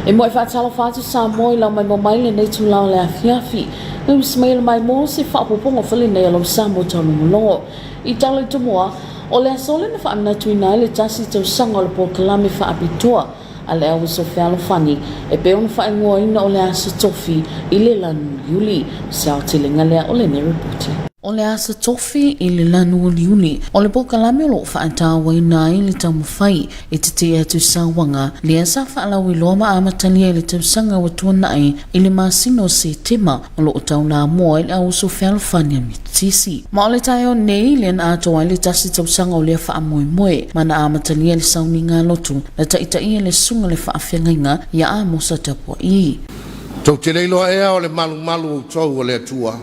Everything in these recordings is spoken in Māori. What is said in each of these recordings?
E mo e whaatala whaatu Samoa I lau mai mamaile nei tu lau lea fiafi. Nau Missionary mai mo se whaapoponga whale nei alau Samoa taunumulongo. I tala I tumoa, o lea sole na whaamna tuina le tasi tau sanga o le po kalame whaapitoa. A lea o so whialo whani, e peona whaingoa ina o lea sa tofi I le lanu Yuli. Sao tilinga lea o le ne reporti. O le asa tofi I le lanu Yuli, o le po kalame o lo whaatawa ina I le tau mawhai, e te te atu sawanga, le asa whaalawi loa amatalia I le tau sanga wa tuanai, I le masino SETEMA, o lo tau na moa I le au so whialo whani a mitisi. Ma o le tayo nei le an atoa I le tasi tau sanga o le whaamoe moe, mana amatalia le sauni ngā lotu, na taitai le sunga le whaafengainga, ia a mosa tapua I. Tau te leiloa ea o le malu o tau o le atua.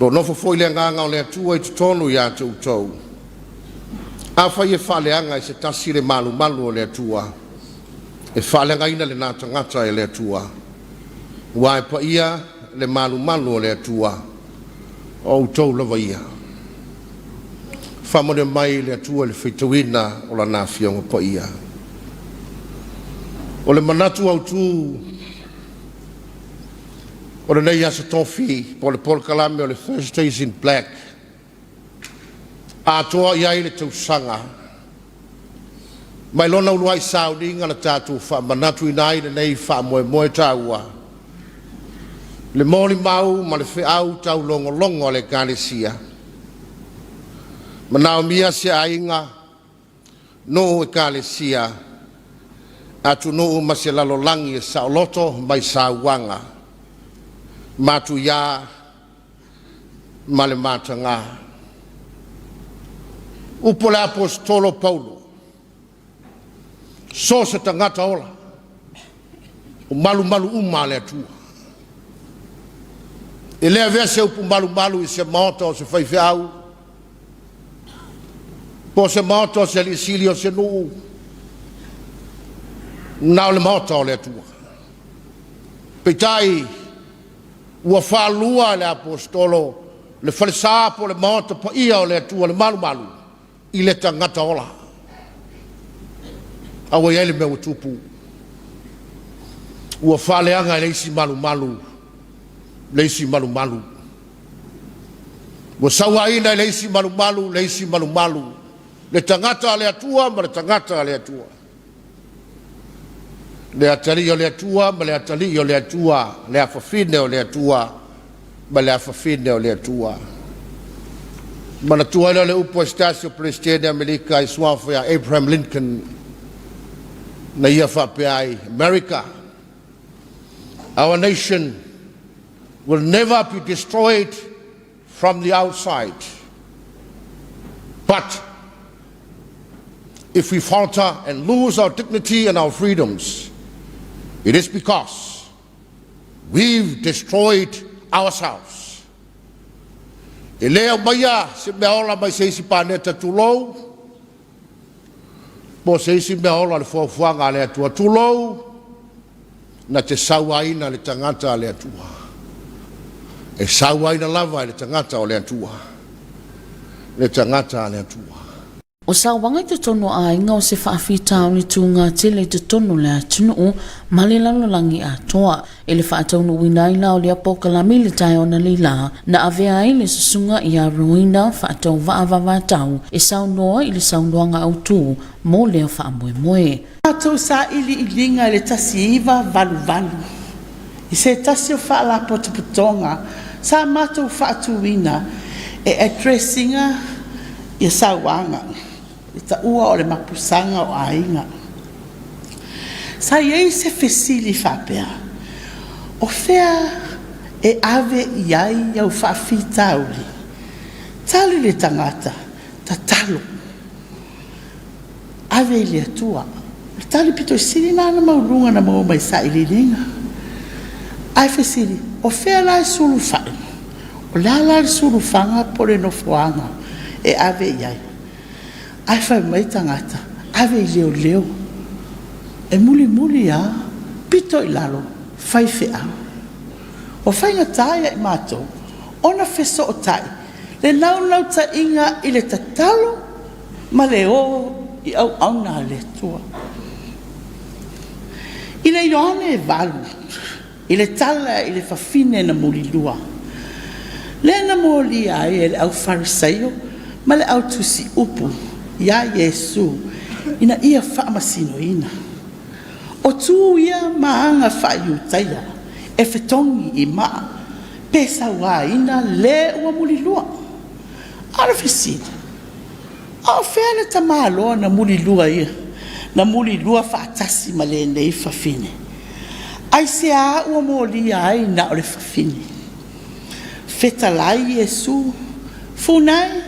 Lo nofo foi le nganga o le atua I tutonu ia te utau. A whai e whaleanga I se tasi le malu o le atua. E whaleanga ina le nata ngata e le atua. Ua e pa ia le malu o le atua. O utau lava ia. Whamone mai le atua le whitawina o la nafionga pa ia. O le manatu au tu o le nei asa tofi, po le pol kalame o le Thursdays in Black. A toa iai le tausanga. Mai lona uluai sauninga na tātou wha manatu inai le nei wha moe tāua. Le moli mau ma le whiau tau longo le kālesia. Manao mia se ainga no e kālesia. Atu no ma se lalolangi e saoloto mai sauanga. Matu ya male matanga upo le apostolo Paulo so se tangata ola o malu umale atua e lea vese upo malu I se maota o se whaiwhiau po se maota o se lisili o se nuu nao le maota o le atua peitai ua whalua le apostolo le whalesapo le maota pa ia o le atua le malu I le tangata ola awa iele me utupu ua whaleanga leisi malu ua sawaina leisi malu le tangata le atua ma le tangata le atua le atali o le atua ma le atali o le atua le afafine o le atua ma le afafine o le atua mana tua le upo Estasio Presidente America I suafa ya Abraham Lincoln na ia whapeai America. Our nation will never be destroyed from the outside, but if we falter and lose our dignity and our freedoms, it is because we've destroyed ourselves. E lea maia se mea ola mai seisi paneta tulou, po seisi mea ola le fuafuanga le atua tulou, na te sauaina le tangata le atua. E sauaina lava le tangata o le atua. Le tangata le atua. O sawanga te tono a inga o se whaafitao ni tūnga tele te tono le atunu ma le lalolangi a toa. E le whaataunu winaina o le apokalami le tai ona le la na avea I le susunga I a ruina whaatau vaavavatau e saunoa I le saunoanga au tū mo leo whaamoe moe. Mātou sa ili ilinga le tasi iwa valu. I se tasi o whaala potoputonga sa mātou whaatuina e addressinga I sawanga. Ita ua o le mapusanga o ainga. Sa iei se fesili whapea. O whea e ave iai au whawhitauli. Tali le tangata, ta talo. Ave le atua. Tali pito sili nana maurunga na mau mai sa ilininga. Ai fesili, o whea lai suru whae. O la suru whanga pore no fuanga. E ave iai. Ai whai mai tangata, ave leo. E muli a, pito I lalo, whai whea. O whai ngataia I mātou, ona wheso o tai, le lau ta inga I le tatalo, ma le o I au na le tua. I le ione valu, i le tala, i le fafine na mulilua. Le na moli ai e au farisaio, ma le au tusi upu, ia Yesu, ina ia whaamasinoina. O tū ia maanga whaiutaia, e whetongi I maa, pesa wā ina le ua mulilua. Ara whisida. Au whēne ta māloa na mulilua ia, na mulilua whaatasi ma le nei whawhine. Ai se a ua mōli ai na o le whawhine. Whetalai Yesu, whunai,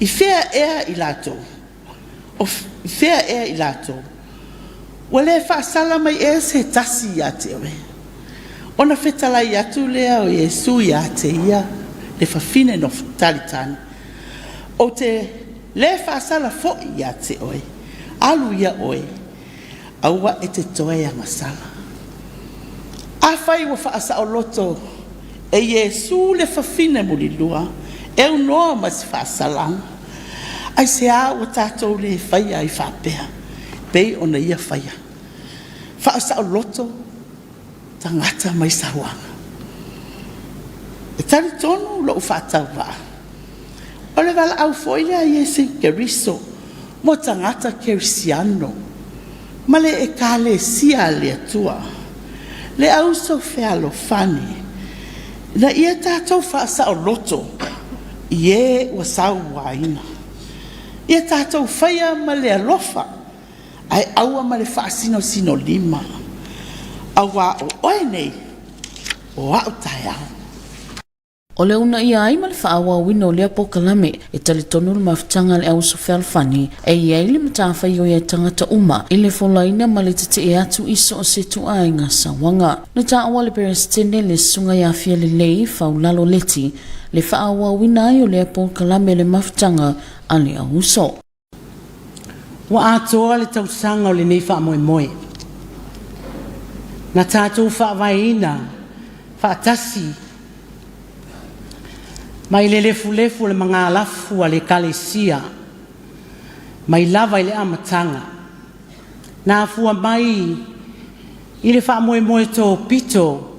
I whea ea I lato. O whea ea I lato. Wale whaasala mai e se tasi ia te oe. Ona whetalai atu lea o Yesu ia te ia, le whawhine no talitani. O te le whaasala fo ia te oe, alu ia oe, aua e te toe a masala. A whai wa whaasa o loto, e Yesu le whawhine mulilua, e unoa mas whaasalang. Ai se a o tātou le whaia I whapea, pei ona ia whaia. Whaasa o loto, tangata mai sawanga. E tari tonu lo whaatau waa. O le wala au foile a Yesu keriso, mo tangata kerisiano, ma le e kale sia le atua, le au so fealo fani, na ia tātou whaasa o loto, ie wa sau waina. Ia tātou whaia ma le alofa, ai aua ma le whaasino sino lima, awa o oe nei, o au tai au. O le una ia ai ma le whaawa wino lea pokalame e tali tonu le mawhitanga le au sofel fani e iai le matawhai o ia tangata uma I le folaina ma le tete e atu iso o se tua e ngā sawanga. Na tāawa le peresitene le sunga ia fia le lei faulalo leti le whaawa wina ai o lea pokalame le mawhitanga a le au uso. Wa atoa le tausanga o le nei wha moe moe. Na tātou wha waina, wha tasi, mai le lefu le mga alafu a le kalesia, mai lava I le amatanga. Nā fua mai I le wha moe moe tō pito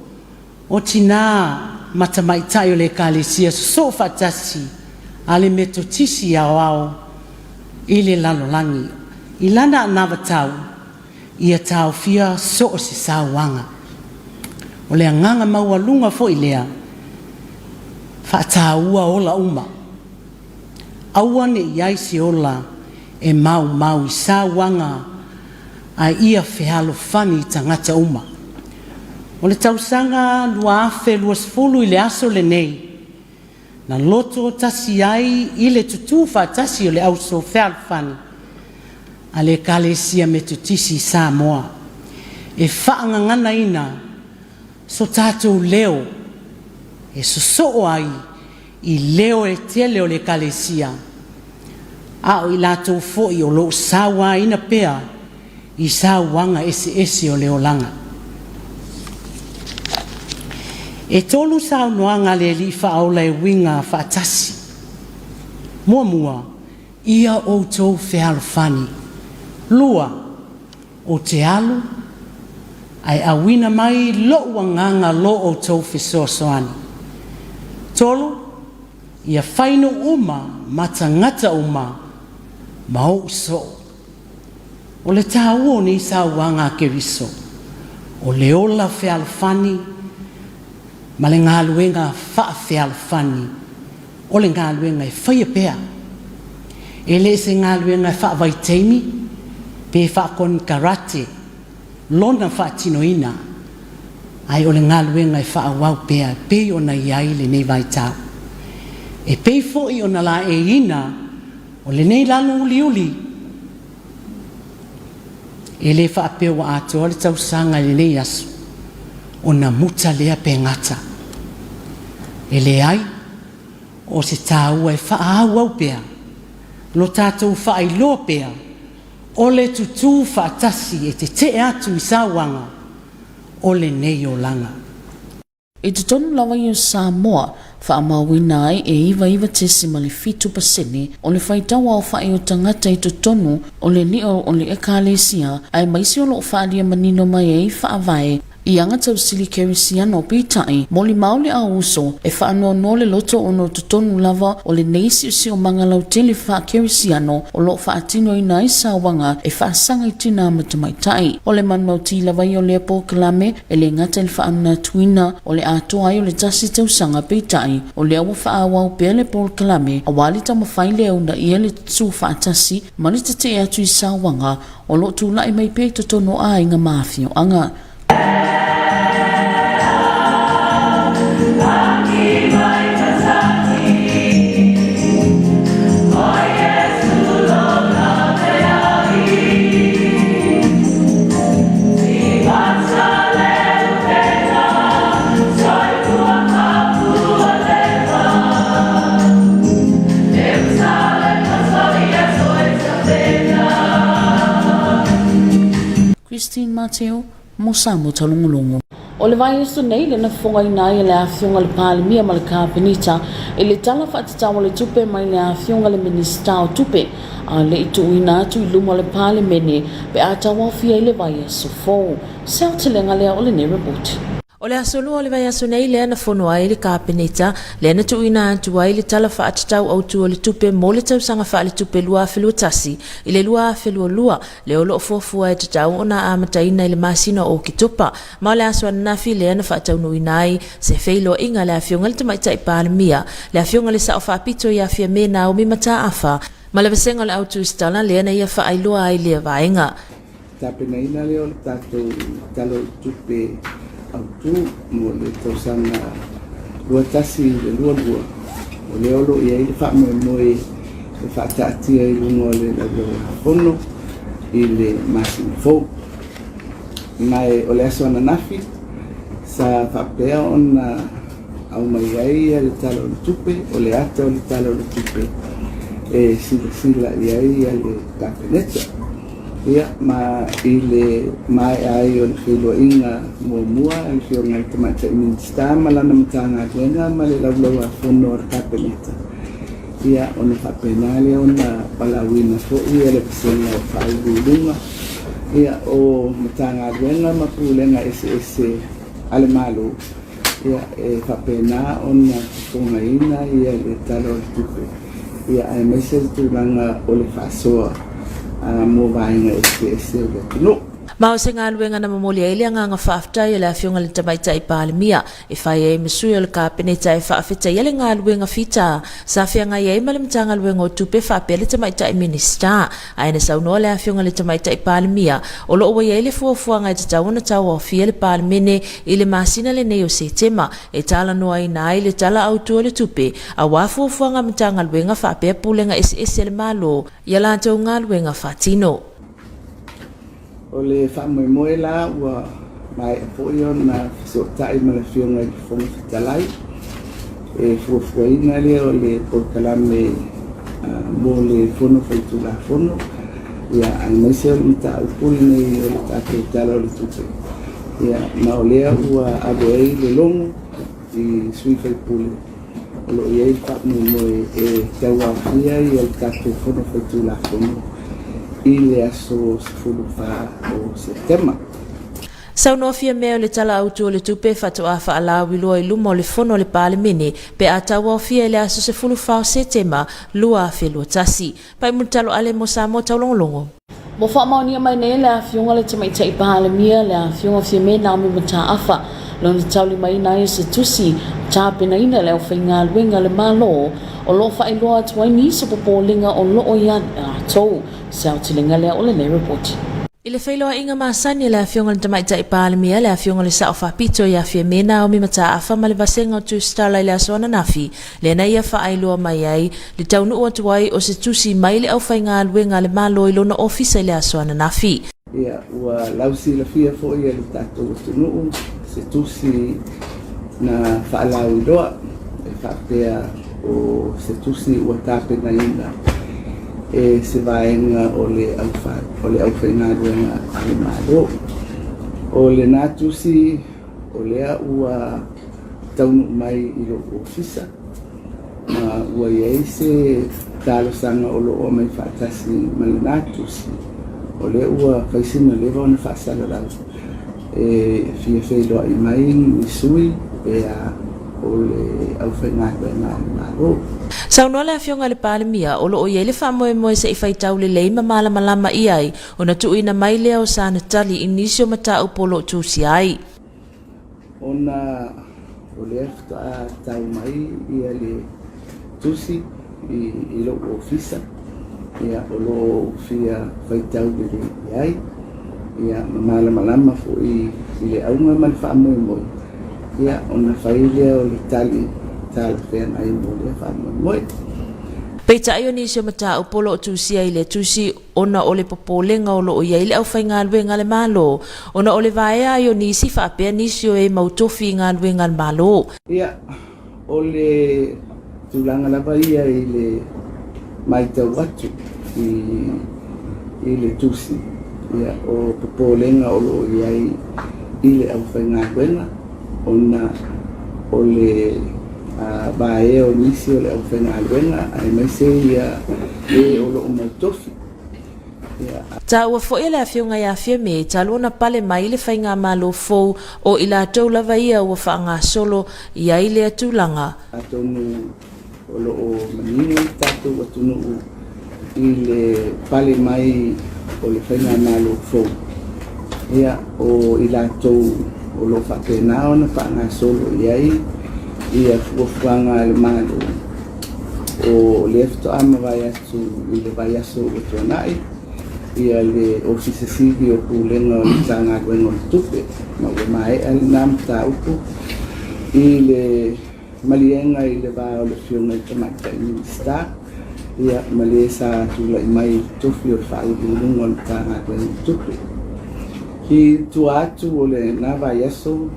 o tina matamaitai o le kalesia so whatasi a le metotisi au au I le lalolangi. I lana anawa tau, ia tau fia so o se sauanga. O le anganga maua lunga fo I lea, whaataua ola uma. Aua ne iai se ola e mau I sauanga a ia whehalo whani tangata uma. O le tausanga lua afe lua sfulu I le aso le nei, na loto tasi ai I le tutu whaatasi o le auso whehalo whani. A le kalesia metutisi Samoa. E whaangangana ina, so tātou leo, e so ai, I leo e tele o le kalesia. A o I lātou fōi o lo sawa ina pea, I sawanga ese o leolanga. E tolu sao noanga le li whaola e winga whaatasi. Mua, ia o tō whehalo whani. Lua, o te alu, ai awina mai lo wanganga lo o tō whesoasoani. Tolu, ia whaino uma, matangata uma, mau so. O le tāua ni sa wanga keriso. O le ola whealwhani, ma le ngā luenga wha whealwhani. O le ngā luenga e whaia pea. E le se ngā luenga wha vaiteimi, pe wha kon karate, lona wha tinoina. Ai o le ngā luenga e wha awau pea, pe o na iai le nei vaitau. E pe fo I o na la e ina, o le nei lalo uli. E le wha apea wa ato, le tausanga le nei asu, o na muta lea pe ngata. E le ai, o se tāua e wha awau pea, lo tātou wha I loa pea, o le tutu whaatasi e te atu I sawanga, o le nei o langa. I te tonu lawa i o Samoa, whaamawina ai e iwa tesi ma le 5% o le whaitawa o whae o tangata i te tonu o le nio o le ekalesia ai maisi o lo whaadia manino mai e i whaavae i anga tau sili kerisiano pitai moli maule a uso e whaano no le loto o no te tonu lava o le neisi o si o mangalau tele wha kerisiano o lo whaatino i nai sawanga e whaasanga i tina matamaitai o le manmauti lava i o le po kalame e le ngata le whaana tuina o le atoa i o le tasi tausanga pitai o le awa whaawa o pele po kalame a wali ta mawhaile au na i ele tu whaatasi mani te te atu i sawanga o lo tu lai mai pe te tono a inga mafio anga. Christine Mateo, Mosamo Talungulungu. O le vai esu nei le na fonga i nai le afionga le Palemia ma le Kapenita e le tala whaatatawa le tupe mai le afionga le minista o tupe a le itu ina atu i luma le Palemene pe atawa fia i le vai esu fōu. Seu te lenga lea o le ne report. O le asolu o le vai aso nei lea na whono ai le Kapenita, lea na tuina atu ai le tala whaatatau au tu o le tupe mo le tausanga wha le tupe lua whelua tasi, i le lua whelua lua, le olo o fuafua e tatau o na amataina i le masina o ki tupa, ma le aso anafi lea na whaatau nui nai, se feilo inga le afionga le tamaita i Palemia, le afionga le sao whaapito i afia me na o mimata afa, ma le vasenga le autu istala lea na ia whaailua ai lea vaenga. Tapenaina leo le tatou talo tupe au tu mo le tausanga lua tasi le lua o le olo i ai le whaamoe le whaataatia i lungo le fono i le masina fōu mai o le aso ananafi sa whapea ona au mai ai le talo le tupe o le ata o le talo le tupe e sila i ai le Kapeneta ia ma i le mai ai o le whiloa inga mua le whionga i tamata i minista ma lana matanga tuenga ma le laulau a whono o Kapeneta ia ona whapenale ona palawina fo ia le pasenga o whaigulunga ia o matanga tuenga ma pulenga ese ale Malo ia e whapena ona whonga ina ia le talo le tupe ia ai mese tulanga o le whasoa mo vainga EFKS le tino. Ma o se ngā luenga na mamoli ai lea ngā whaaftai e le afionga le tamaita i Palemia e whai e misui o le Kapeneta e whaafeta i le ngā luenga fita sa whianga i ma le mtanga luenga o tupe whaapea le tamaita i minista ai na saunoa le afionga le tamaita i Palemia o lo owa i le fuafuanga i te tauna tau o fia le Palemene i le masina le nei o SETEMA e tala noa i nai le tala autu o le tupe a wafuafuanga mtanga luenga whaapea pulenga SES le Malo i ala tau ngā luenga whaatino. O le whamoemoe la ua mai a poi o na fisotai ma le whionga i whonga fitalai e fuafuaina le o le porkalame mo le whono whaitula whono ia angmese o le mta upuli nei o le tātou tala o le tupe ia ma o lea ua abuei le longo i sui whaipule o lo iei whamoemoe e taua whia i o le tātou whono whaitula whono i le aso sefulu wha o SETEMA. Saunoa fia mea o le tala autu o le tupe whatoa whaalau i loa i luma o le whono le Palemene pe atawa o fia i le aso sefulu wha o SETEMA lua a whelua tasi. Pai mutalo ale mo Samoa taulongolongo. Mo whaamaunia mai nei le afionga le tamaita i Palemia le afionga fia me na me mata afa lo ni tauli mai nai se tusi tāpena ina le au whainga luenga le Malo o lo whailoa atuai ni so popolinga o lo o ian a tau sau tilinga lea o le nei report. I le whailoa inga maasani le afionga le tamaita i Palemia le afionga le sao whapito i afia mena o mimata afa ma le vasenga o tūstala i le asoana nafi le na ia whaailoa mai ai le taunu atuai o se tusi mai le au whainga luenga le Malo i lona ofisa i le asoana nafi. Ia ua lausi la fia fo ia le tātou tunuu se tusi na whaalau i loa e whapea o se tusi ua tāpena ina e se vaenga o le awhaiga luenga ale Malo o le nā tusi o lea ua Taunuu mai i lo ofisa ma ua iai se talosaga o loo mai faatasi ma lenā tusi o le ua faisina leva ona faasalalau fia feiloaʻi mai misui pea o le ʻaufaigaluega le malo. Saunoa le afioga le Palemia o loo iai le faamoemoe seʻi faitau lelei ma malamalama ia ai ona tuuina mai lea o sanatali i nisi o mataupu o loo tusi ai. Ona o le afta tau mai ia le tusi i lo ofisa ia o lo fia faitau le ai ia malama fo i le aunga mal faamoemoe ia ona faile o le tali fen ai mo le faamoemoe. Peita ai o nisi o mataupu o loo tusi ai le tusi ona o le popolenga o loo iai le ʻaufaigaluega le malo ona o le vaea ai o nisi faapea nisi o e mautofi galuega le malo. Ia o le tulaga lava ia i le maitau atu i le tusi ia o popolenga o loo iai i le ʻaufaigaluega ona o le vae o nisi o le ʻaufaigaluega ae mai se ia e o loo mautofi. Taua foʻi le afioga ia afia me talu ona pale mai le faiga malo fou o i latou lava ia ua faagasolo ia i le atulaga. Taunuu o loo manini tatou atunuu i le pale mai o le faiga malo fou ia o i latou o loo faapena ona faagasolo iai ia fuafuaga le malo o le afetoʻama vai atu i le vai aso o tuanaʻi ia le ofisa sili o pulenga o le tagaluega o le tupe ma ua maeʻa lenā mataupu i le maliega i le va o le fioga i tamaitaʻi minista ia ma lē sa tulaʻi mai i tofi o le faaululuga o le tagaluega o le tupe ki tua atu o le na vai aso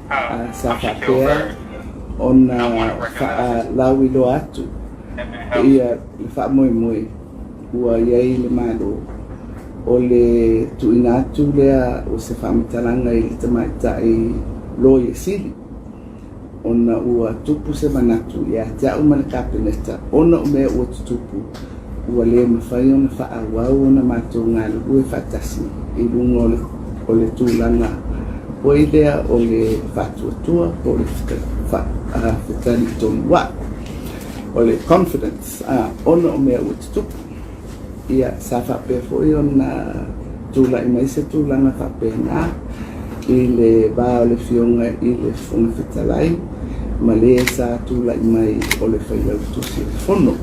sa faapea ona faalau iloa atu ia le faamoemoe ua iai le malo o le tuuina atu lea o se faamatalaga i le tamaitaʻi lo ia sili ona ua tupu se manatu ia te aʻu ma le kapeneta ona o mea ua tutupu ua lē mafai ona faaauau ona matou galugu e faatasi i luga o le tulaga oi lea o le faatuatua o le fetali tonuaʻi o le confidence ona o mea ua tutupu ia sa faapea foʻi ona tulaʻi mai se tulaga faapena i le va o le fioga i le fofoga fetalai ma lē sa tulaʻi mai o le failautusi o le fono.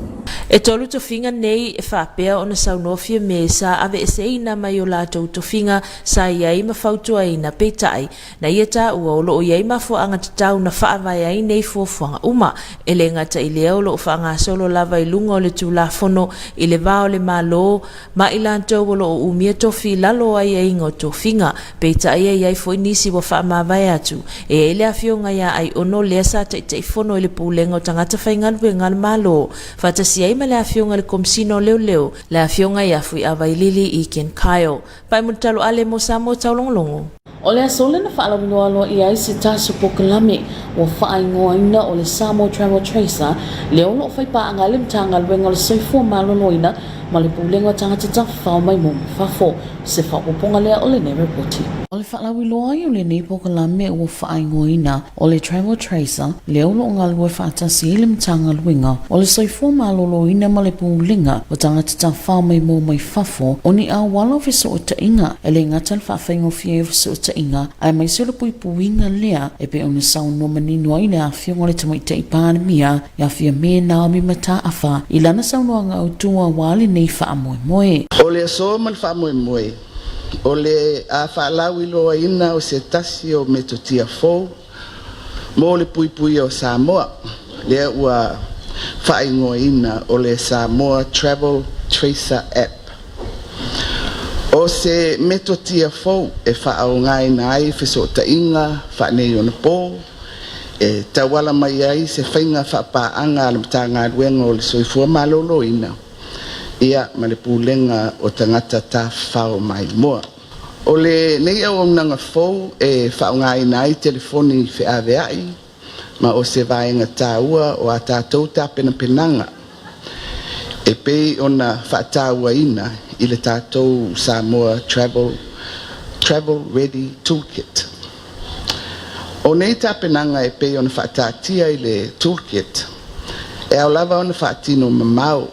E tolu tofinga nei e whapea o na saunofia me sa ave e seina mai o latou tofinga sa iai ma fautua ina peitai. Na ia ta ua o loo iai ma fuanga tatau na whaavai ai nei fuafuanga uma. E le ngata i lea o loo whaanga solo lava i lunga o le tulafono i le vao le malo ma i lantou o loo umia tofi lalo ai ai ngo tofinga. Peitai ai ai fo inisi wa whaamavai atu. E ele afionga ia ai ono lea sa taifono i le pulenga o tangata whaingaluenga le malo. Fatasi ai ma le afionga le komsino leo le afionga ia fui availili i Ken Kyle. Pai mutalo ale mo samo taulongolongo. O le asole na whaalawinoalo i ai se tasu pokalame o whaingoina o le Samoa Travel Tracer leo lo whaipaanga le mtanga luenga le soifua maloloina ma le pulenga tangata tawhao mai mo fafo se whapoponga lea o le ne reporti. O le whaalawiloa i o le nei pokalame o whaingoina o le Travel Tracer leo lo ngalue whaatasi i le mtanga luenga o le soifua maloloina ma le pulenga o tangata tawhao mai mo mai fafo o ni a wala viso o tainga e le ngata le whaafengo fie viso o tainga ai mai solo pui puinga lea e pe ona sauno manino ai le afionga le tamaita i Palemia ia fia me Naomi mata afa i lana sauno anga o tua wale nei whaamoemoe. O le aso man whaamoemoe o le a whaalau iloa ina o se tasi o metotia fo mo le pui o Samoa lea ua whaingoa ina o le Samoa Travel Tracer app. O se metotia fo e whaaongai na ai wheso tainga whanei ona po e tawala mai ai se whainga whapaanga ala mtanga aluenga o le soifua malolo ina ia ma le pulenga o tangata ta whao mai moa. O le nei au nanga fo e whaongai na ai telefoni whi awe ai ma o se vaenga tāua o a tātou tāpena penanga. E pei ona whātāua ina i le tātou Samoa Travel Ready Toolkit. O nei tāpenanga e pei ona whātātia i le toolkit, e au lava ona whātino mamau,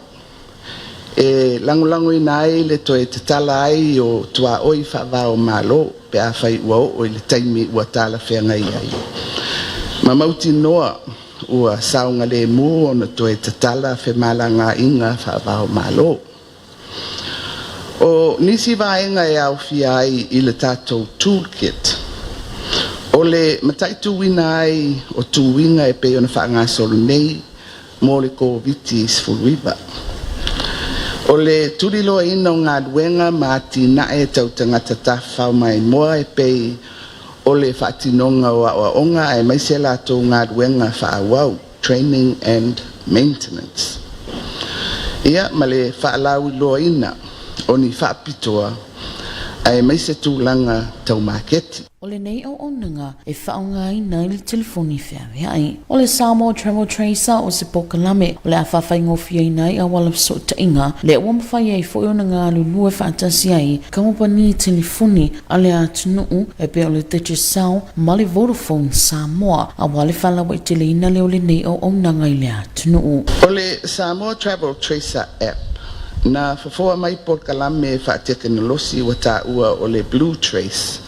e langulangu ina ai le toe te tala ai o tua oi whaavao Malo, pe a whai ua o i le taimi ua tala whengai ai. Ma mauti noa ua saunga le mu ona toe te tala whemalanga inga whaavao Malo. O nisi vaenga e au fia ai i le tātou toolkit. O le mataitu wina ai o tuwinga e pe ona whaangasolo nei mo le Komiti Faamisionare. O le tuliloa ina o ngā luenga ma tina e tau tangata tawhau mai moa e pei o le whaatinonga o aonga e maise lato ngā luenga whaawau, training and maintenance. Ia ma le whaalau loa ina o ni whaapitoa e maise tūlanga tau maketi. O le nei o onanga e whaonga i nai le telefoni whia ai. O le Samoa Travel Tracer o se pokalame o le a whawhai ngofia i nai a wala so ta inga le ua mawhai ai fo iona ngā lulua whaatasi ai ka mopani telefoni a le a tunuu e pe o le Digicel ma le Vodafone Samoa a wale whalawa i tele ina le o le nei o onanga i le a tunuu. O le Samoa Travel Tracer app na whawhoa mai pokalame e whaateknolosi wa tā ua o le Blue Trace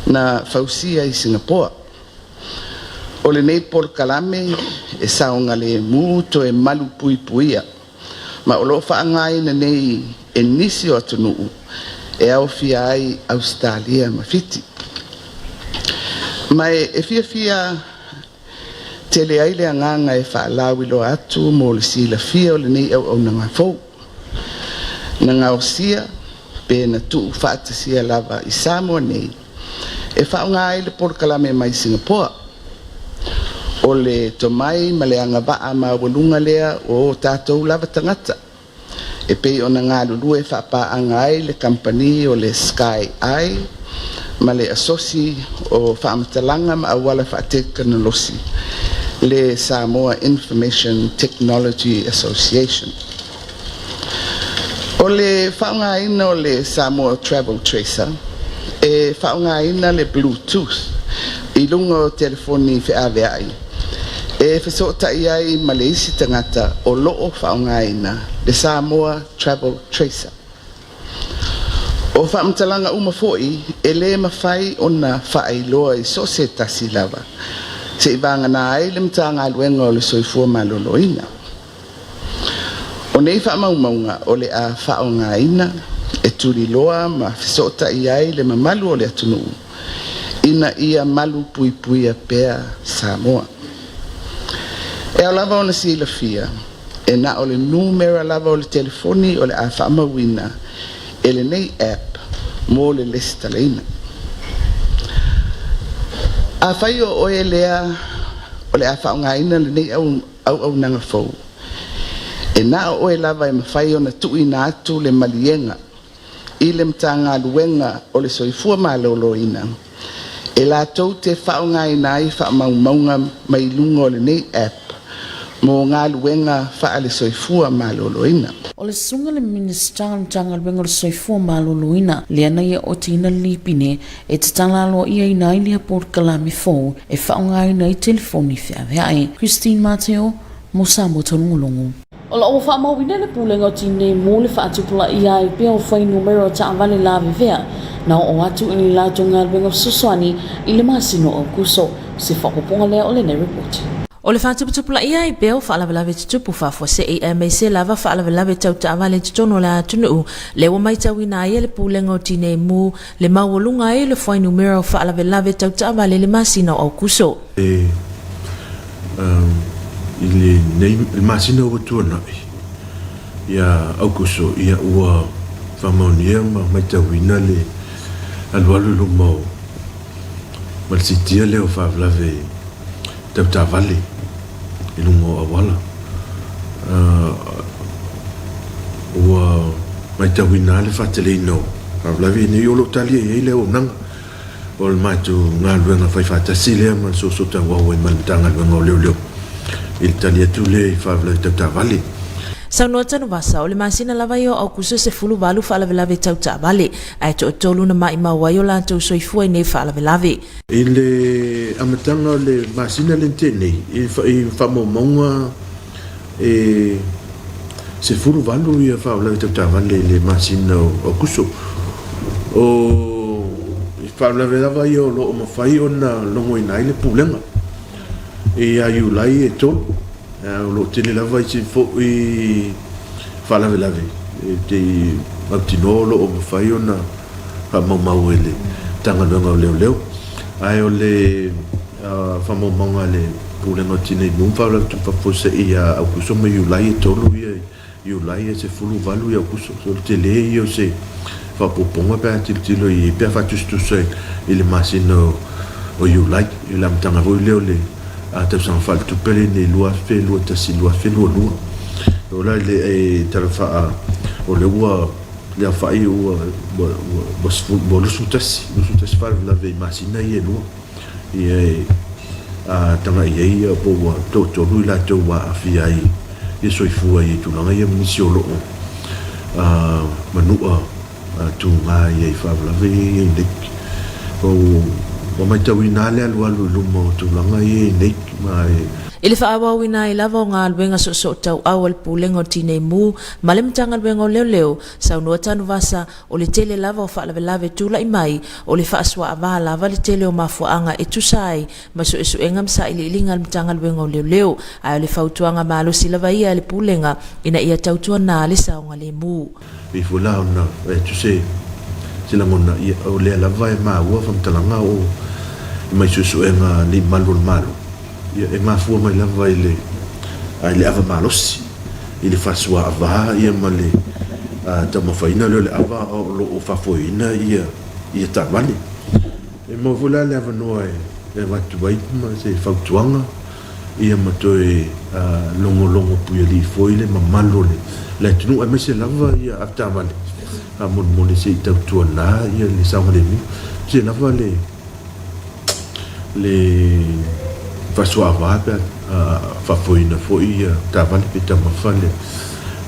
na fausia i Singapore. O le nei pokalame e saunga le muto e malu pui puia. Ma o lo whaangai na nei e nisi o Taunuu e au fia ai Australia mawhiti. Mai e fia tele ai le anganga e whaalawi lo atu mo le sila fia o le nei au nanga fau. Na ngausia pe na tu whaatasia lava i Samoa nei e whaunga ai le pokalame mai Singapore o le tomai ma le anga waa ma walunga lea o tātou lava tangata e pei ona ngā lulu e whapaanga ai le company o le Sky Eye ma le asosi o whaamatalanga ma awala whaateknolosi le Samoa Information Technology Association. O le whaunga ina o le Samoa Travel Tracer e whaunga ina le Bluetooth i lunga o telefoni whiawea ai. E whesota i ai ma le isi tangata o loo whaunga ina le Samoa Travel Tracer. O whaamtalanga umafoi e le mawhai o na whaailoa i so se tasi lava. Se i vanga na ai le mtanga aluenga o le soifua malolo ina. O nei whaamaumaunga o le a whaonga ina e turi loa ma whisota i ai le mamalu o le atunuu. Ina ia malu pui pui a pea Samoa. E au lava o na sila fia, e na o le numera lava o le telefoni o le a whaamauina e le nei app mo le lista leina. A whai o oe lea o le a whaonga ina le nei au nanga fau. E na o e lava e mawhai o na tui na atu le malienga i le mtanga luenga o le soifua malolo ina. E la tau te whaonga ina i whaamaumaunga mai lunga o le nei app mo ngā luenga wha le soifua malolo ina. O le sunga le minister tanga luenga le soifua malolo ina le ana ia o tina lipine e te talalo ia ina i lea porkalame fo e whaonga ina i telefoni whiawea ai. Christine Mateo, mo Samoa Taunuu. O la o whaamawina le pulenga o tine mo le whaatupula ia i pia o whai numero ta avale la vivea na o atu i la jonga luenga suswani i le masino o kuso se whakoponga lea o le nei report. O le whaatuputupula ia i peo whaalawalawe tutupu whafo se e mei se lava whaalawalawe tau ta avale tutono la Taunuu le wa mai tawina ia le pulenga o tine mu le mawalunga i le whai numero whaalawalawe tau ta avale le masino o kuso. Ili nei masina o tuana ia aukuso ia ua whamaunia ma maitawina le alualu lo mau ma sitia leo whawlawe tau tavale i lungo awala ua maitawina le whatele ino whawlawe ni olo talia i leo nanga o le mai tu ngaluenga fai fatasi le ma so so tanga o mai tanga ngaluenga leo il talia tu le fa vla ta vale Sa no tanu vasa o le masina lava yo au kuso se fulu valu fa la velave tau ta vale ai to tolu na mai ma wayo la to so ifua ne fa la velave ile amatanga le masina le tene i fa mo monga se fulu valu ia fa la tau ta vale le masina o kuso o fa la velava yo lo mo fai ona lo mo ina ile pulenga e ayu lai e to lo tene lava i fo i fa la velave te matinolo o fai ona fa mo mauele tanga longa leo ai o le fa mo manga le pulenga tine mum fa la tu fa fosse ia au kuso me yu lai e tolu ia yu lai se fulu valu ia kuso so te le io se fa poponga pe tilo i pe fa tu se il masino o yu lai il am tanga vo le a te san fal tu pele ne lua fe lua ta si lua fe lua o la le e tara fa o le ua le fa i ua bo lu su tasi fa la ve masina i lua i a tanga i po to lu la to wa fi ai e so i fu ai tu langa i misio lo manua tu nga i fa la ve i dik o mai tau inale alu mo tu langa i nik mai Ile fa awa wina I lava o ngā luenga so tau awal pulenga o tine mu malem tanga luenga o leo sa unua tanu vasa o le tele lava o wha lave tula I mai o le wha aswa awa lava le tele o mafuanga e tusai ma so esu engam sa ili ilinga le tanga luenga o leo ai o le fautuanga malo si lava ia le pulenga ina ia tautua na le sa o ngale mu I fula ona e tuse sila mona o le lava e maa ua whamtalanga o mai susu enga ni malo ia e mafua mai lava I le ava malosi I le fasua ava ia ma le tamafaina le ava o lo fafoina ia tamani e mo vula le ava noa e watu waipuma se fautuanga ia matoe longo puia li foile ma malo le tunu a mese lava ia aftamani a mon se I tautua na ia le saunga le mu se lava le fasua vapa fa foina foi tava le pita mafale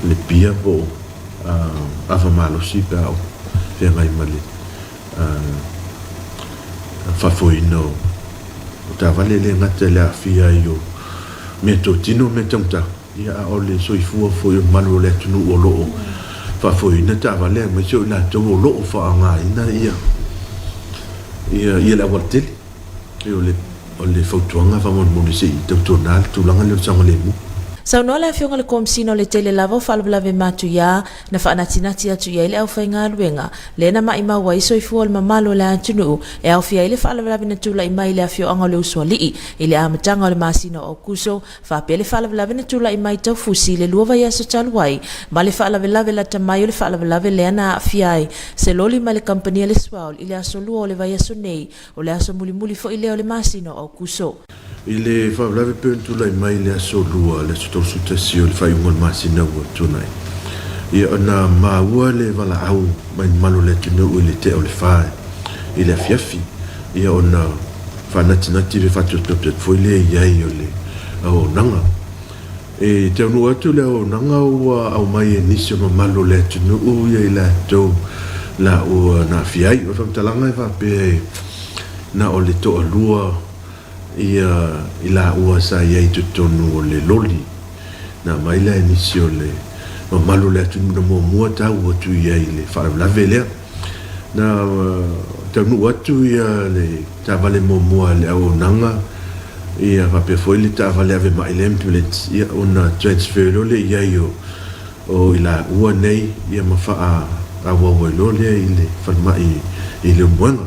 le pia po ava malo si pa fe mai male fa foina tava le ngata le afia io meto tino metonta ia o le soifua foi malo le tunu o lo fa foina tava le me so la to lo fa nga ina ia la voltel io le fautuanga fa mon se I tautonal tulanga le sanga le mu Sa no la fionga le komsino le tele lava fa lave matu ya na fa natinati atu ya ile au fa nga luenga le na mai ma wai so ifu al mamalo la tunu e au fia ile fa lave na tula I mai le afio anga le uswali ile amatanga le masino o kuso fa pele fa lave na tula I mai tau fusi le luva ya so talwai ma le fa lave la tamai le fa lave le na afia se loli ma le company le swal ile aso lu le vai aso nei o le aso muli fo ile o le masino o kuso ile fa lave pentula I mai le aso lua le su tasi o le fai ungal masina ua tunai ia ona maua le wala au mai malo le tunu o le te o le fai I le afiafi ia ona whanatinati le fatu topet foi le iai o le au nanga e te anu atu le au nanga ua au mai e nisi o malo le tunu o ia I la tau la o na fiai o whamtalanga I whape na o le to alua ia I la ua sa iai tutonu o le loli na mai la inisi o le malo le atu na mua tau atu ia I le whaarelave lea na tanu atu ia le tavale mua le au nanga ia whape foi le tavale ave mai le ambulance ia ona transfer lo le ia o ila ua nei ia mawha a wawa lo le I le whanmai I le muanga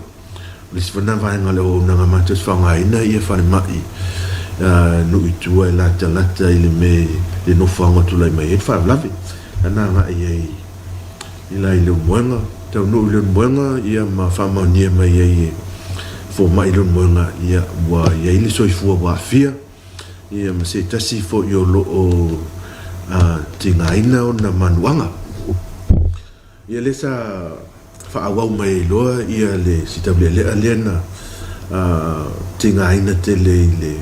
le sifana vaenga le o nanga matas whangaina ia whanmai no itua I la talata I le me le no whanga tulai mai e whaarelave ana nga ila I le muanga tau no I le muanga ia ma whamaunia mai e fo mai le muanga ia wa ia I le soifua wa fia ia ma se tasi fo I o lo o tingaina o na manuanga ia le sa whaawau mai loa ia le sitablia lea leana tinga aina te le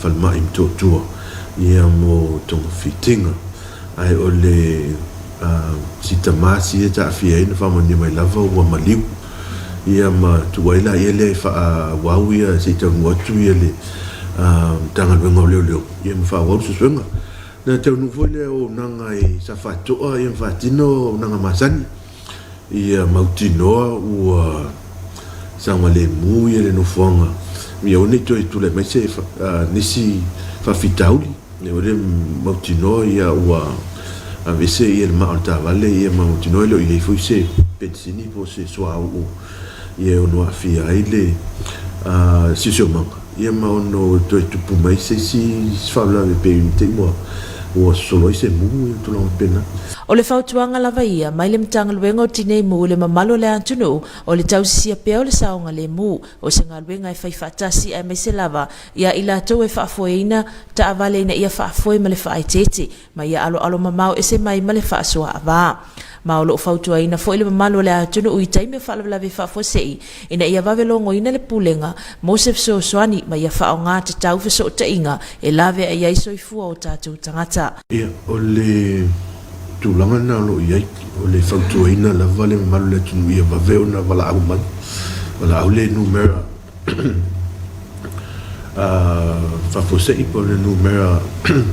whalmai mtotua ia mo tonga fitinga ai o le sitamasi e ta awhia ina whamani mai lava ua maliu ia ma tuwaila ia le whaawau ia sitangu atu ia le tangaluenga o leo ia ma whaawau susuenga na tau nufoi le o nanga i sa whatoa ia whatino o nanga masani ia mautinoa ua sanga le mu ia le nufuanga ia oni toi tule mai se nisi whawhitauli ne ore mautinoa ia ua avese ia le maanta vale ia mautinoa leo ia foi se pensini po se soa u ia ono afia ai le sisio manga ia ma ono toi tupu mai se si whaula pe unite mo o solo ise mu tu long pena o le fautuanga lava ia mai le mtangaluenga o tinei mu le mamalo le Taunuu o le tausia pea o le saonga le mu o se ngaluenga e whaifatasi ai mai se lava ia i latou e whaafoeina ta avale ina ia whaafoe ma le whaaitete ma ia alo mamau e se mai ma le whaasua ava ma o loo fautuaina fo i le mamalo le Taunuu i taime whaalawalawe whaafosei ina ia wavelongo ina le pulenga mo se soani ma ia whaonga te tau whaso tainga e lawe a iai soifua o tātou tangata ia o le tulanga na lo iai o le fautuaina lava le mamalo le Taunuu ia waveo na wala au man wala au le numera whaafosei po le numera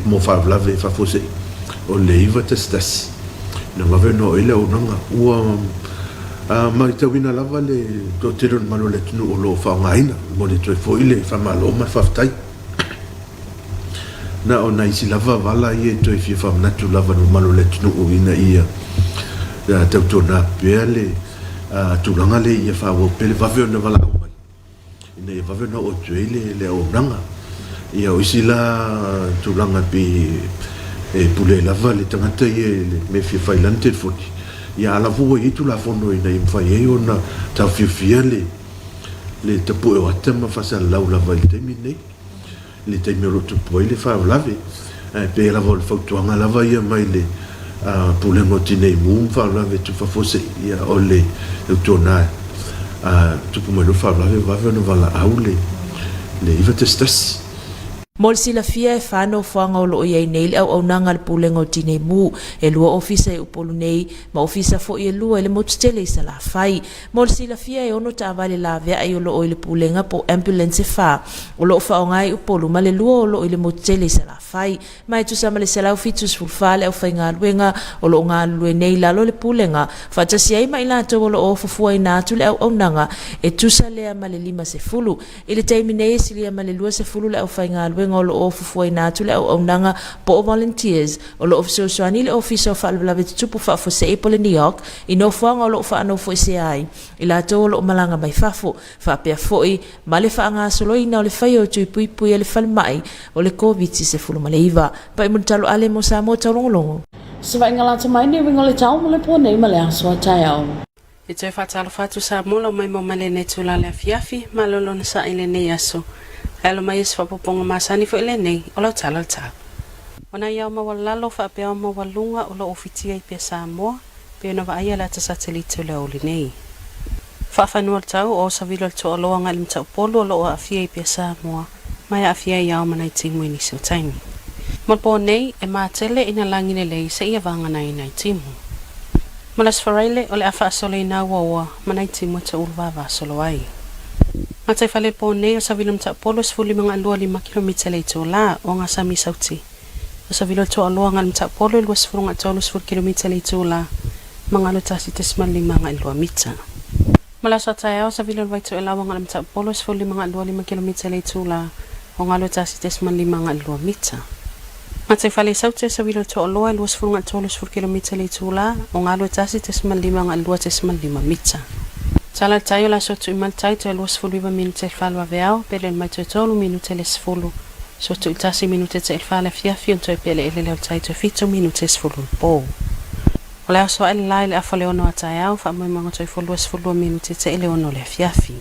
mo whaavlawe whaafosei o le iwa testasi na waveo no ele o nanga ua mai tawina lava le totero malo le Taunuu o lo whaongaina mo le toi fo ile whamalo mai whaftai na o na isi lava wala ia toi fia whamanatu lava no malo le Taunuu ina ia tautona pea le tulanga le ia whawo pele waveo na wala au mai ina ia waveo na o tuele le o nanga ia o isi la tulanga pi e pule lava le tangata ia le me fia whailante foti ia ala vua i tu la fono ina i mwhai e o na tau fia le tapu e wata ma whasa lau lava i teimi nei le teimi o roto poi le whao lave pe lava o le whautuanga lava ia mai le pulengo tinei mu whao lave tu whafose ia o le tona tupu mai lo whao lave wave no wala au le iwa testasi Mol sila fia e whānau whanga o loo iei nei le au nanga le pulenga o tinei mu e lua ofisa e upolu nei ma ofisa fo i e lua le motutele i sa la whai. Mol sila fia e ono ta avale la vea i o loo i le pulenga po ambulance e wha o loo whaonga i upolu ma le lua o loo i le motutele i sa la whai. Mai tu sama le selau fitus fulfale au whai ngā luenga o loo ngā lue nei lalo le pulenga whatasi ai mai lato o loo fufua i nātu le au nanga e tusa lea ma le 5 i le teimi nei silia ma le 2 le au whai ngā luenga o lo ofu na tu le au nanga po volunteers o lo ofso swani le officer fa la vet tupu fa fo se po le New York i no fa ngolo fa no fo se ai i la to lo malanga mai fafo fa pe foi male fa nga solo ina o le fai o tu pui pui le fal mai o le covid se fu le iva pa mo talo ale mo sa mo talongo se vai ngala te mai ne ngole tau mo le po nei male aso tai au e te fa talo fa tu sa mo lo mai mo male ne tu la fiafi malolo na sa ile ne aso Alo mai se whapoponga masani fo ele nei, o lau tala ta. Ona iau mawalalo wha peo mawalunga o lo ofitia i pia Samoa, peo na vaia la ta satelite le oli nei. Whawhanua tau o savilo to o loa ngali mtau polo o lo o afia i pia Samoa, mai afia iau manai timu ini siu taimi. Malpo nei e maatele ina langine lei se ia vangana ina i timu. Malas wharaile o le awha asole ina wawa manai timu ta ulvava solo ai. Matai fale po nei o savilum ta polos fuli mga 5 kilomita le to la o nga sami sauti. O savilo to aloa nga mta polo il was furunga tolos 4 kilomita le to la mga lutasi tesman 5 mita. Malasa tayo savilo vai to elawa nga mta polos fuli mga 5 kilomita le to la o nga lutasi tesman 5 mita. Matai fale sauti savilo to aloa il was furunga tolos 4 kilomita le to la o nga lutasi tesman 5 mita. Sala tayo la so tu imaltai to los fulu minute falwa veao pele mai to tolu minute les fulu so tu tasi minute te fala fiafi to pele ele le tai to fito minute fulu po ola so el laile afale ono atayao fa mai mango to fulu minute te ele ono le fiafi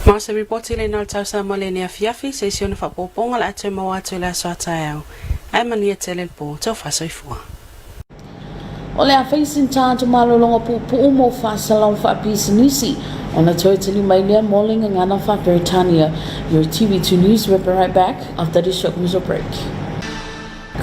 ma se report ile no tau sa mole ne fiafi session fa poponga la to mo atu la so atayao ai mania tele po to fa so fua O le a facing tātou malolonga pu'u mo whaasalau whaapisanisi on a totally mainly mauling and Anna Britannia. Your TV2 News will be right back after this short commercial break.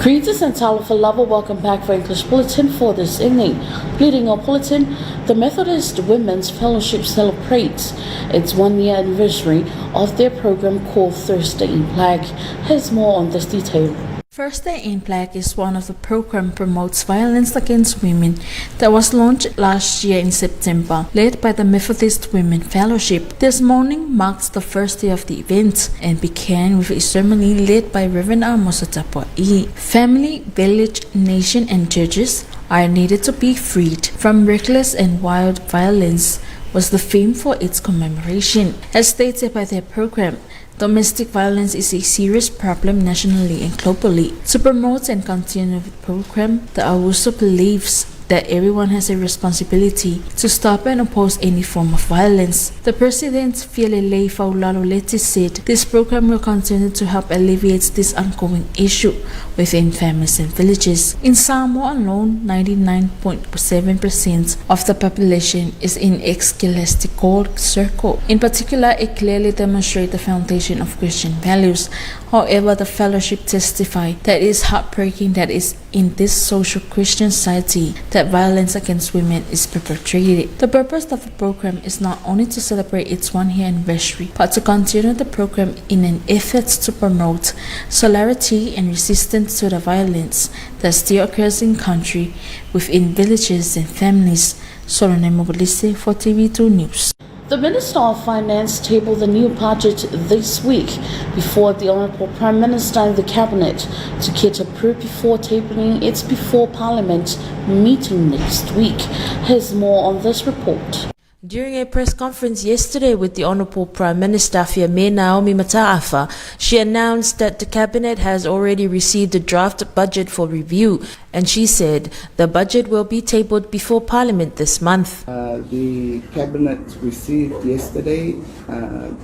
Greetings and Talofa Lava, welcome back for English Bulletin for this evening. Leading our bulletin, the Methodist Women's Fellowship celebrates its 1-year anniversary of their program called Thursday in Black. Here's more on this detail. Thursday in Black is one of the program promotes violence against women that was launched last year in September, led by the Methodist Women Fellowship. This morning marks the first day of the event and began with a ceremony led by Reverend Amos Tapua'i. Family, village, nation and churches are needed to be freed from reckless and wild violence was the theme for its commemoration. As stated by their program, domestic violence is a serious problem nationally and globally. To promote and continue the program, the AWUSO believes that everyone has a responsibility to stop and oppose any form of violence. The President, Fielele Faulaloleti, said this program will continue to help alleviate this ongoing issue within families and villages. In Samoa alone, 99.7% of the population is in ecclesiastical circle. In particular, it clearly demonstrates the foundation of Christian values. However, the fellowship testified that it is heartbreaking that is in this social Christian society that violence against women is perpetrated. The purpose of the program is not only to celebrate its 1-year anniversary, but to continue the program in an effort to promote solidarity and resistance to the violence that still occurs in country, within villages and families. Solone Mobilise for TV2 News. The Minister of Finance tabled the new budget this week before the Honourable Prime Minister and the Cabinet to get approved before tabling it before Parliament meeting next week. Here's more on this report. During a press conference yesterday with the Honourable Prime Minister Fiamē Naomi Mataafa, she announced that the Cabinet has already received the draft budget for review, and she said the budget will be tabled before Parliament this month. The Cabinet received yesterday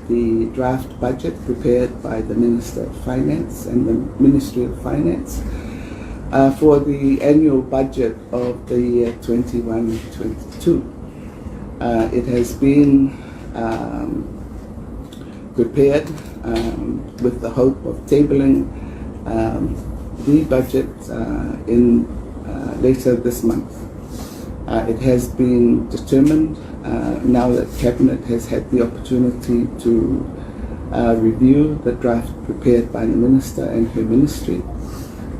the draft budget prepared by the Minister of Finance and the Ministry of Finance for the annual budget of the year 21-22. It has been prepared with the hope of tabling the budget in later this month. It has been determined now that Cabinet has had the opportunity to review the draft prepared by the Minister and her Ministry,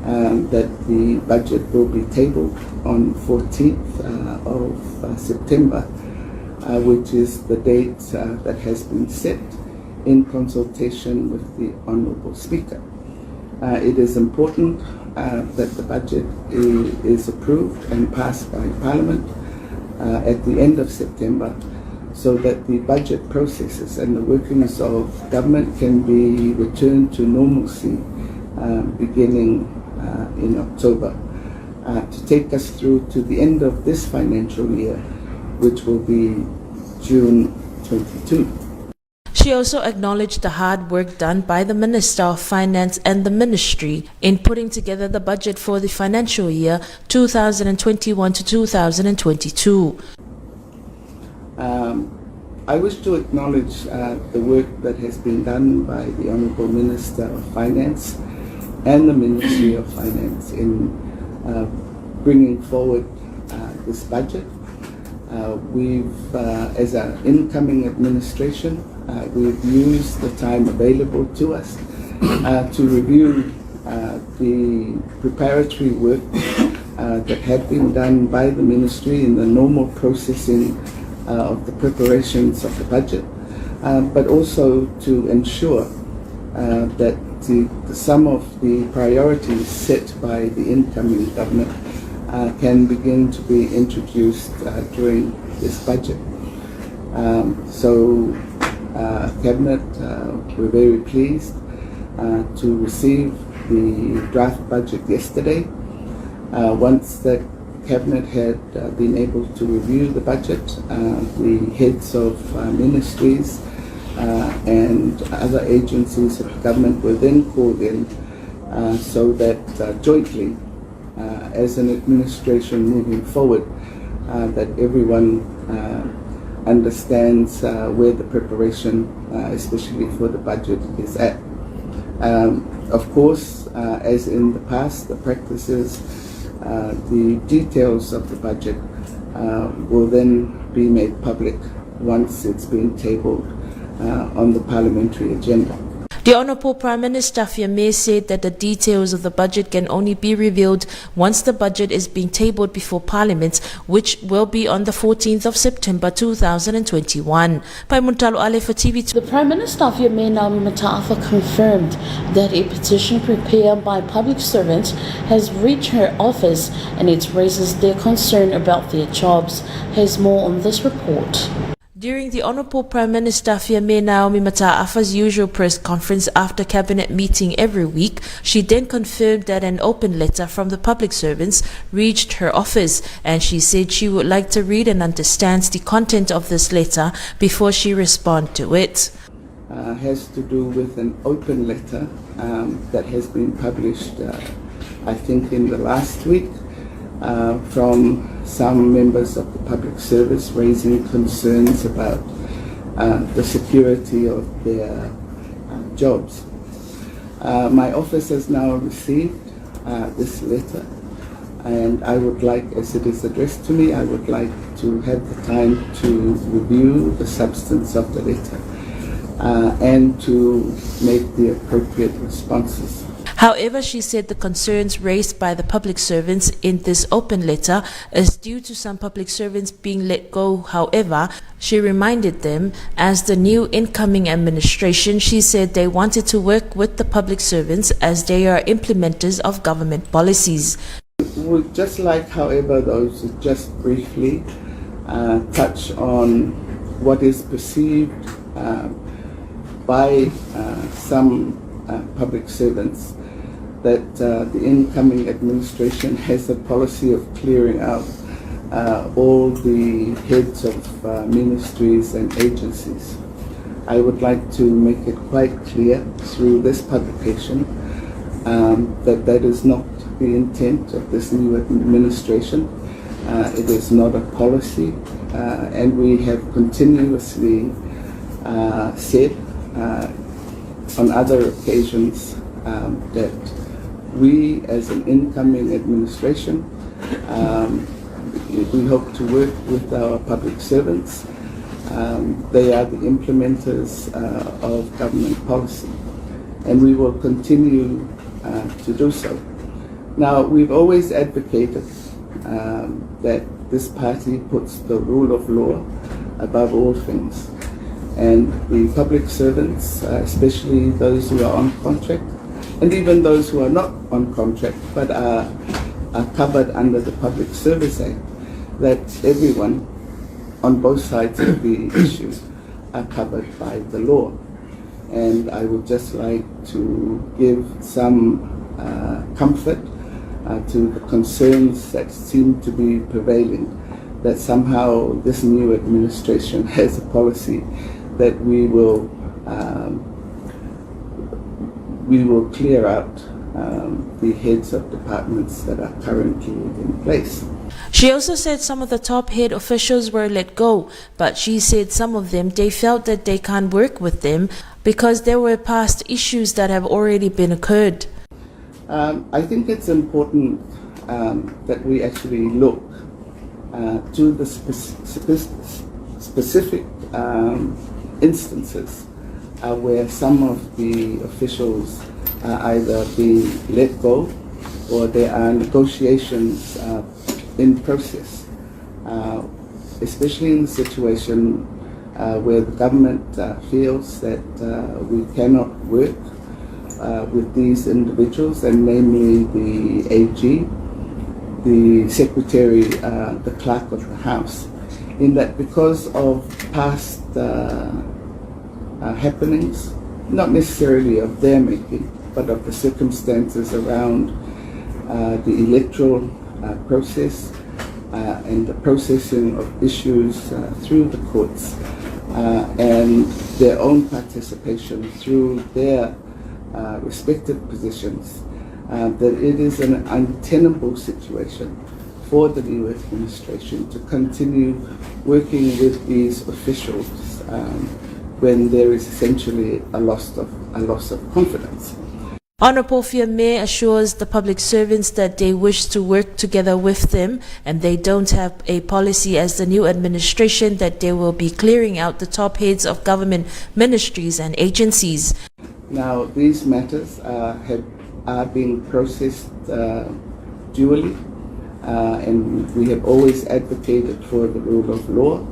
that the budget will be tabled on 14th of September, which is the date that has been set in consultation with the Honourable Speaker. It is important that the budget is approved and passed by Parliament at the end of September, so that the budget processes and the workings of government can be returned to normalcy beginning in October, to take us through to the end of this financial year, which will be June 22. She also acknowledged the hard work done by the Minister of Finance and the Ministry in putting together the budget for the financial year 2021 to 2022. I wish to acknowledge the work that has been done by the Honourable Minister of Finance and the Ministry of Finance in bringing forward this budget. We've, as an incoming administration, we've used the time available to us to review the preparatory work that had been done by the Ministry in the normal processing of the preparations of the budget, but also to ensure that some of the priorities set by the incoming government can begin to be introduced during this budget. Cabinet, we're very pleased to receive the draft budget yesterday. Once the Cabinet had been able to review the budget, the heads of ministries and other agencies of government were then called in so that jointly as an administration moving forward, that everyone understands where the preparation, especially for the budget, is at. Of course, as in the past, the practices, the details of the budget will then be made public once it's been tabled on the parliamentary agenda. The Honourable Prime Minister Faamisionare said that the details of the budget can only be revealed once the budget is being tabled before Parliament, which will be on the 14th of September 2021. Pai Muntalo Ale for TV2. The Prime Minister Faamisionare confirmed that a petition prepared by public servants has reached her office and it raises their concern about their jobs. Here's more on this report. During the Honourable Prime Minister Faamisionare's usual press conference after cabinet meeting every week, she then confirmed that an open letter from the public servants reached her office, and she said she would like to read and understand the content of this letter before she responds to it. Has to do with an open letter that has been published, I think, in the last week from some members of the public service raising concerns about the security of their jobs. My office has now received this letter, and I would like, as it is addressed to me, I would like to have the time to review the substance of the letter and to make the appropriate responses. However, she said the concerns raised by the public servants in this open letter is due to some public servants being let go. However, she reminded them, as the new incoming administration, she said they wanted to work with the public servants as they are implementers of government policies. Would just like, however, those to just briefly touch on what is perceived by some public servants that the incoming administration has a policy of clearing out all the heads of ministries and agencies. I would like to make it quite clear through this publication that that is not the intent of this new administration. It is not a policy, and we have continuously said on other occasions that we, as an incoming administration, we hope to work with our public servants. They are the implementers of government policy, and we will continue to do so. Now, we've always advocated that this party puts the rule of law above all things, and the public servants, especially those who are on contract, and even those who are not on contract but are covered under the Public Service Act, that everyone on both sides of the issue are covered by the law. And I would just like to give some comfort to the concerns that seem to be prevailing, that somehow this new administration has a policy that we will clear out the heads of departments that are currently in place. She also said some of the top head officials were let go, but she said some of them, they felt that they can't work with them because there were past issues that have already been occurred. I think it's important that we actually look to the specific instances where some of the officials are either being let go or there are negotiations in process, especially in the situation where the government feels that we cannot work with these individuals, and namely the AG, the Secretary, the Clerk of the House, in that because of past happenings, not necessarily of their making, but of the circumstances around the electoral process and the processing of issues through the courts and their own participation through their respective positions, that it is an untenable situation for the new administration to continue working with these officials when there is essentially a loss of confidence. Honourable Faamisionare assures the public servants that they wish to work together with them and they don't have a policy as the new administration that they will be clearing out the top heads of government ministries and agencies. Now, these matters are being processed duly, and we have always advocated for the rule of law,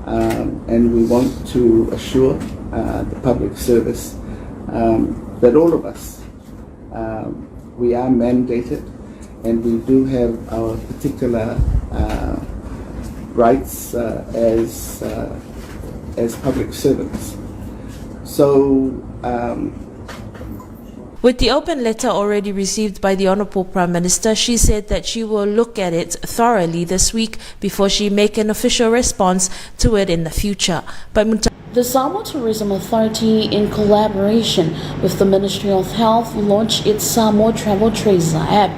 and we want to assure the public service that all of us, we are mandated and we do have our particular rights as public servants. So with the open letter already received by the Honourable Prime Minister, she said that she will look at it thoroughly this week before she make an official response to it in the future. But the Samoa Tourism Authority, in collaboration with the Ministry of Health, launched its Samoa Travel Tracer app.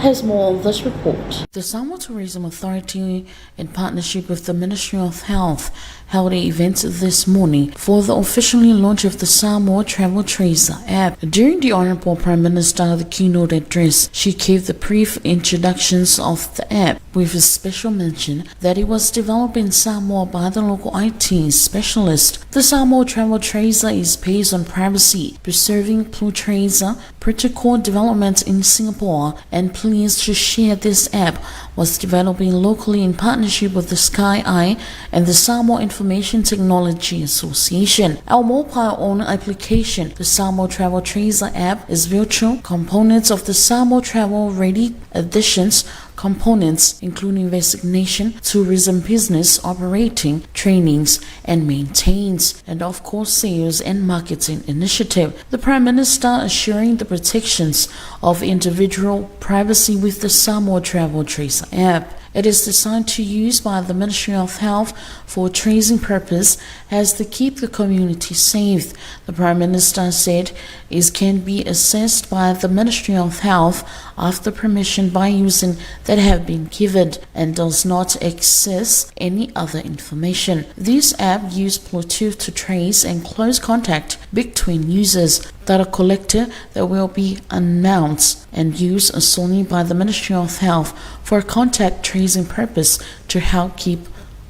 Has more on this report. The Samoa Tourism Authority, in partnership with the Ministry of Health, held an event this morning for the official launch of the Samoa Travel Tracer app. During the Honourable Prime Minister, the keynote address, she gave the brief introductions of the app, with a special mention that it was developed in Samoa by the local IT specialist. The Samoa Travel Tracer is based on privacy, preserving Blue Tracer protocol development in Singapore, and pleased to share this app was developed locally in partnership with the Sky Eye and the Samoa Information Technology Association. Our mobile-owned application, the Samoa Travel Tracer app, is virtual components of the Samoa Travel Ready Editions components, including resignation, tourism business operating, trainings and maintains, and of course sales and marketing initiative. The Prime Minister assuring the protections of individual privacy with the Samoa Travel Tracer app. It is designed to use by the Ministry of Health for tracing purpose as to keep the community safe. The Prime Minister said it can be assessed by the Ministry of Health after permission by users that have been given and does not access any other information. This app uses Bluetooth to trace and close contact between users. Data collector that will be announced and used solely by the Ministry of Health for contact tracing purpose to help keep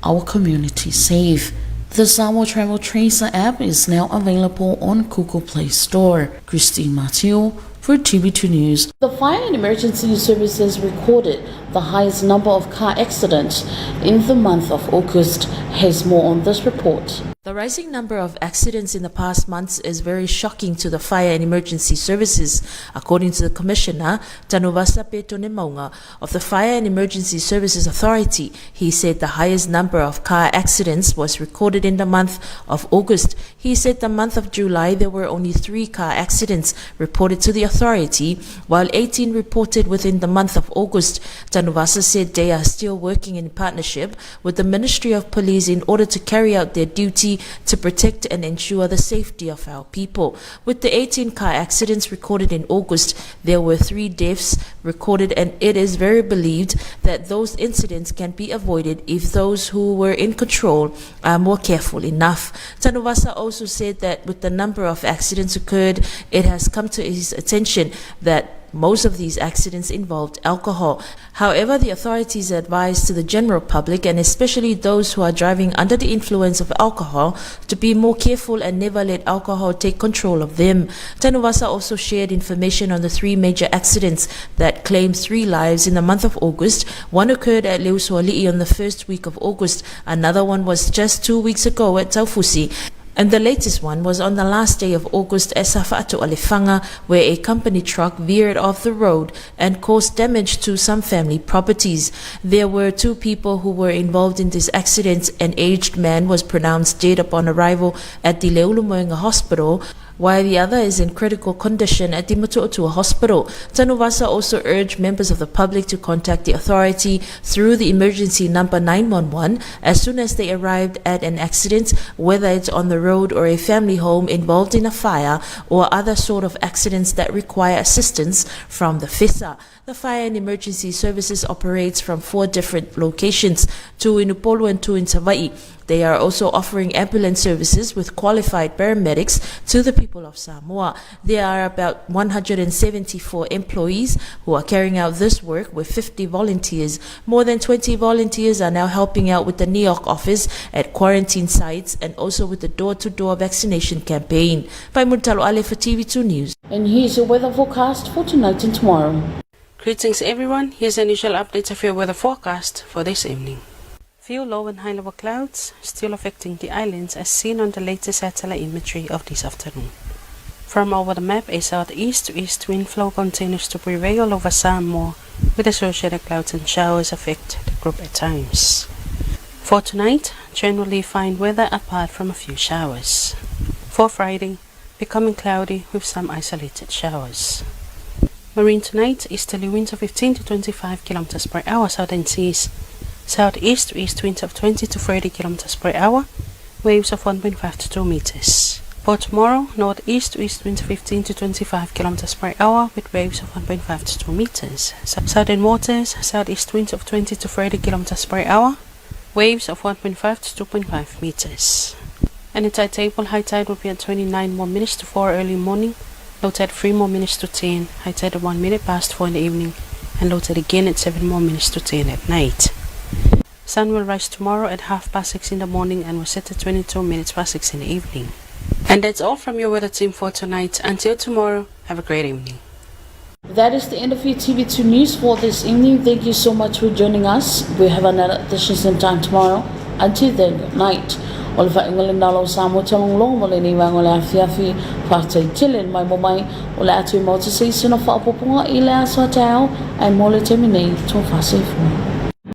our community safe. The Samoa Travel Tracer app is now available on Google Play Store. Christine Mateo for TV2 News. The Fire and Emergency Services recorded the highest number of car accidents in the month of August. Has more on this report. The rising number of accidents in the past months is very shocking to the Fire and Emergency Services, according to the Commissioner, Taunuu of the Fire and Emergency Services Authority. He said the highest number of car accidents was recorded in the month of August. He said the month of July there were only 3 car accidents reported to the authority, while 18 reported within the month of August. Taunuu said they are still working in partnership with the Ministry of Police in order to carry out their duty to protect and ensure the safety of our people. With the 18 car accidents recorded in August, there were 3 deaths recorded, and it is very believed that those incidents can be avoided if those who were in control are more careful enough. Taunuu also said that with the number of accidents occurred, it has come to his attention that most of these accidents involved alcohol. However, the authorities advise to the general public, and especially those who are driving under the influence of alcohol, to be more careful and never let alcohol take control of them. Taunuu also shared information on the 3 major accidents that claimed 3 lives in the month of August. One occurred at Leusuali'i on the first week of August. Another one was just 2 weeks ago at Taufusi. And the latest one was on the last day of August at Safa'atu Alefanga, where a company truck veered off the road and caused damage to some family properties. There were 2 people who were involved in this accident. An aged man was pronounced dead upon arrival at the Leulumoenga Hospital, while the other is in critical condition at the Matuatua Hospital. Taunuu also urged members of the public to contact the authority through the emergency number 911 as soon as they arrived at an accident, whether it's on the road or a family home involved in a fire or other sort of accidents that require assistance from the FESA. The Fire and Emergency Services operates from 4 different locations, 2 in Upolu and 2 in Hawaii. They are also offering ambulance services with qualified paramedics to the people of Samoa. There are about 174 employees who are carrying out this work with 50 volunteers. More than 20 volunteers are now helping out with the New York office at quarantine sites and also with the door-to-door vaccination campaign. Pai Murtalo Ale for TV2 News. And here's your weather forecast for tonight and tomorrow. Greetings everyone, here's the initial update of your weather forecast for this evening. Few low and high level clouds still affecting the islands as seen on the latest satellite imagery of this afternoon. From over the map, a southeast to east wind flow continues to prevail over Samoa with associated clouds and showers affect the group at times. For tonight, generally fine weather apart from a few showers. For Friday, becoming cloudy with some isolated showers. Marine tonight, easterly winds of 15 to 25 km per hour southern seas. Southeast to east winds of 20 to 30 km per hour, waves of 1.5 to 2 meters. For tomorrow, northeast to east winds of 15 to 25 km per hour with waves of 1.5 to 2 meters. Southern waters, southeast winds of 20 to 30 km per hour, waves of 1.5 to 2.5 meters. And the tide table, high tide will be at 29 more minutes to 4 early morning, low tide 3 more minutes to 10, high tide at 1 minute past 4 in the evening, and low tide again at 7 more minutes to 10 at night. Sun will rise tomorrow at 6:30 in the morning and will set at 22 minutes past 6 in the evening. And that's all from your weather team for tonight. Until tomorrow, have a great evening. That is the end of your TV2 News for this evening. Thank you so much for joining us. We have another edition same time tomorrow. Until then, good night. All of ngol nalo Samoa chalong long mo le ni wa ngol afiafi fa tai chilen mai mo mai o le atu mo te season of apoponga i le aso tau and mo le terminate to fa safe.